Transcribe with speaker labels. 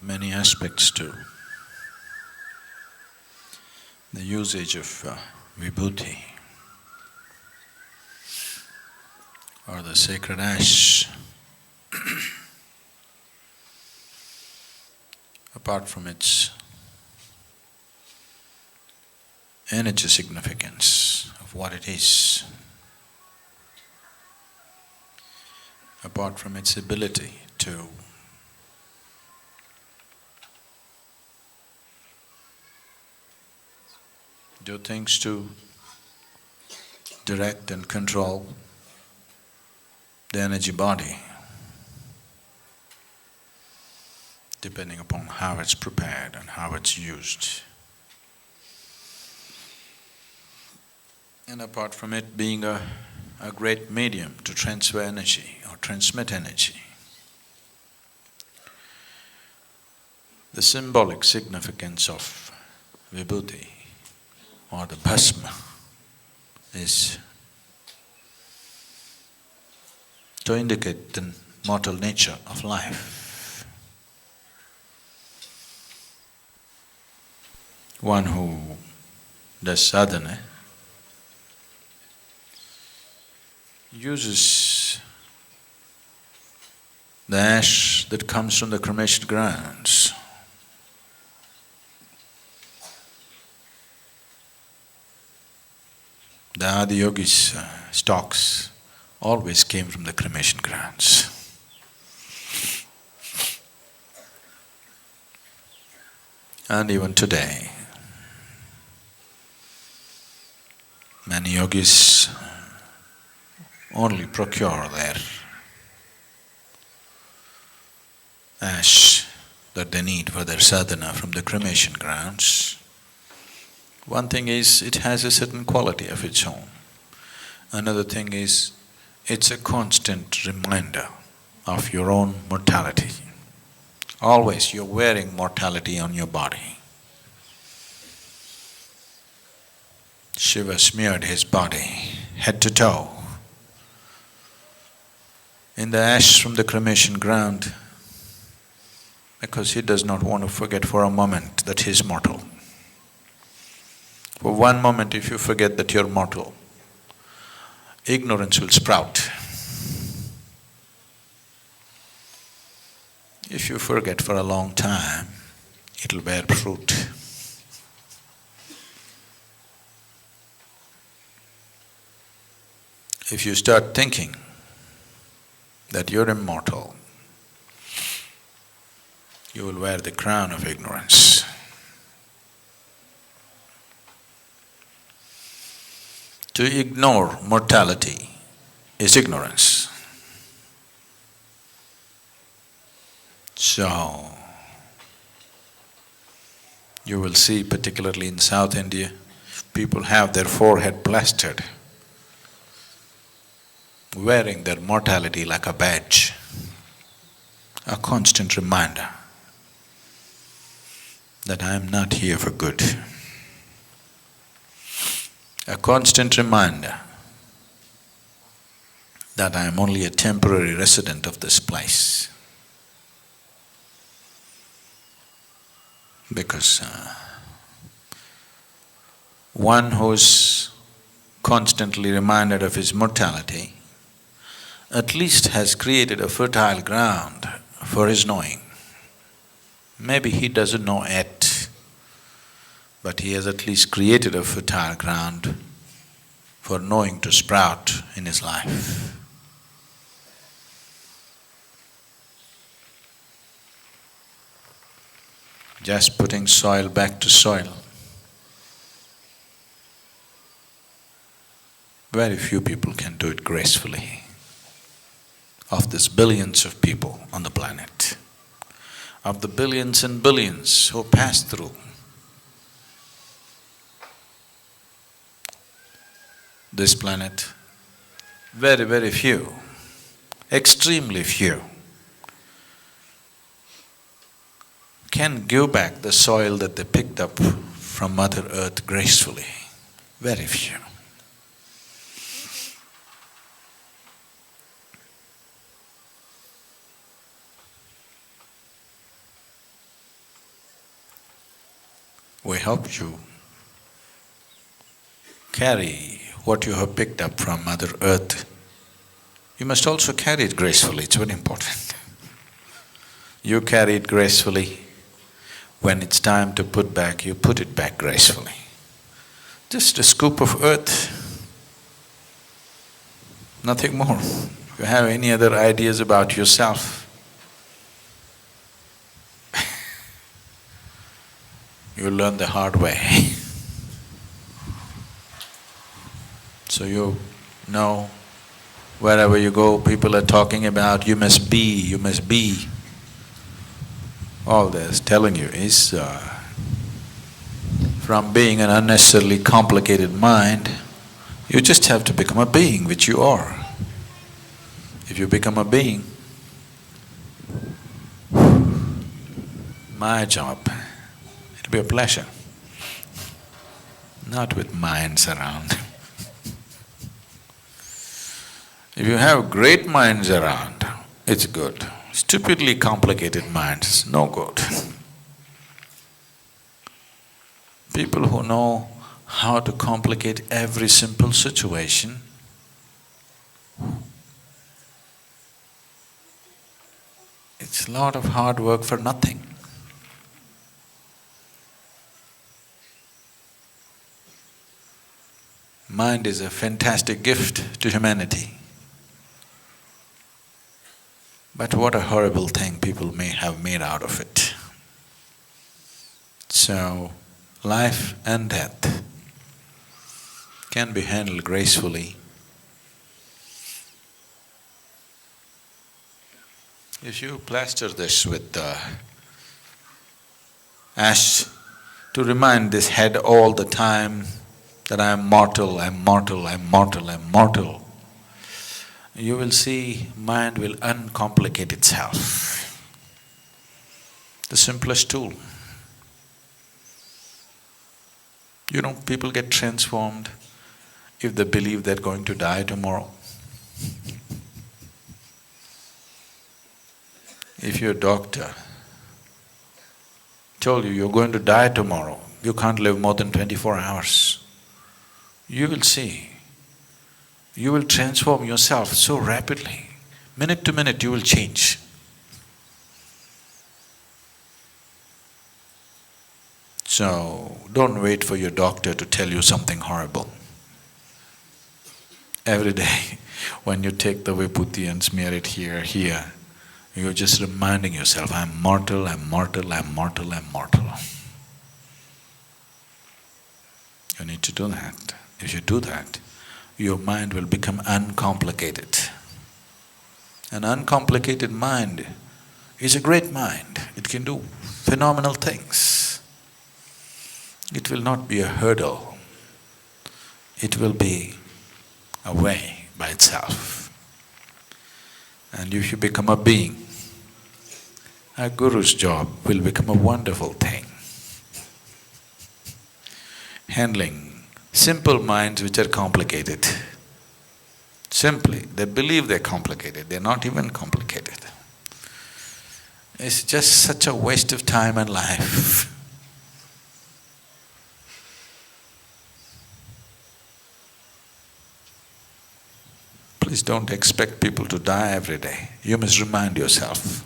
Speaker 1: many aspects to the usage of Vibhuti or the sacred ash. Apart from its energy significance of what it is, apart from its ability to do things to direct and control the energy body, depending upon how it's prepared and how it's used. And apart from it being a great medium to transfer energy or transmit energy, the symbolic significance of Vibhuti or the bhasma is to indicate the mortal nature of life. One who does sadhana uses the ash that comes from the cremation grounds. The Adi-yogis' stocks always came from the cremation grounds. And even today, many yogis only procure their ash that they need for their sadhana from the cremation grounds. One thing is, it has a certain quality of its own. Another thing is, it's a constant reminder of your own mortality. Always you're wearing mortality on your body. Shiva smeared his body, head to toe, in the ash from the cremation ground because he does not want to forget for a moment that he is mortal. For one moment if you forget that you're mortal, ignorance will sprout. If you forget for a long time, it'll bear fruit. If you start thinking that you're immortal, you will wear the crown of ignorance. To ignore mortality is ignorance. So, you will see particularly in South India, people have their forehead plastered, wearing their mortality like a badge, a constant reminder that I am not here for good. A constant reminder that I am only a temporary resident of this place. Because one who's constantly reminded of his mortality at least has created a fertile ground for his knowing. Maybe he doesn't know yet, but he has at least created a fertile ground for knowing to sprout in his life. Just putting soil back to soil. Very few people can do it gracefully. Of these billions of people on the planet, of the billions and billions who pass through, this planet, very, very few, extremely few, can give back the soil that they picked up from Mother Earth gracefully. Very few. we help you carry what you have picked up from Mother Earth. You must also carry it gracefully, it's very important. You carry it gracefully. When it's time to put back, you put it back gracefully. Just a scoop of earth, nothing more. If you have any other ideas about yourself, you'll learn the hard way. So you know, wherever you go, people are talking about you must be, you must be. All they're telling you is from being an unnecessarily complicated mind, you just have to become a being, which you are. If you become a being, my job, it'll be a pleasure, not with minds around. If you have great minds around, it's good. Stupidly complicated minds, no good. People who know how to complicate every simple situation, it's a lot of hard work for nothing. Mind is a fantastic gift to humanity. But what a horrible thing people may have made out of it. So, life and death can be handled gracefully if you plaster this with ash to remind this head all the time that I am mortal, I am mortal, I am mortal, I am mortal, you will see mind will uncomplicate itself. The simplest tool. You know, people get transformed if they believe they're going to die tomorrow. If your doctor told you you're going to die tomorrow, you can't live more than 24 hours, you will see, you will transform yourself so rapidly. Minute to minute you will change. So, don't wait for your doctor to tell you something horrible. Every day, when you take the Vibhuti and smear it here, you're just reminding yourself, I'm mortal, I'm mortal, I'm mortal, I'm mortal. You need to do that. If you do that, your mind will become uncomplicated. An uncomplicated mind is a great mind. It can do phenomenal things. It will not be a hurdle. It will be a way by itself. And if you become a being, a guru's job will become a wonderful thing. Handling simple minds which are complicated. Simply, they believe they're complicated, they're not even complicated. It's just such a waste of time and life. Please don't expect people to die every day. You must remind yourself.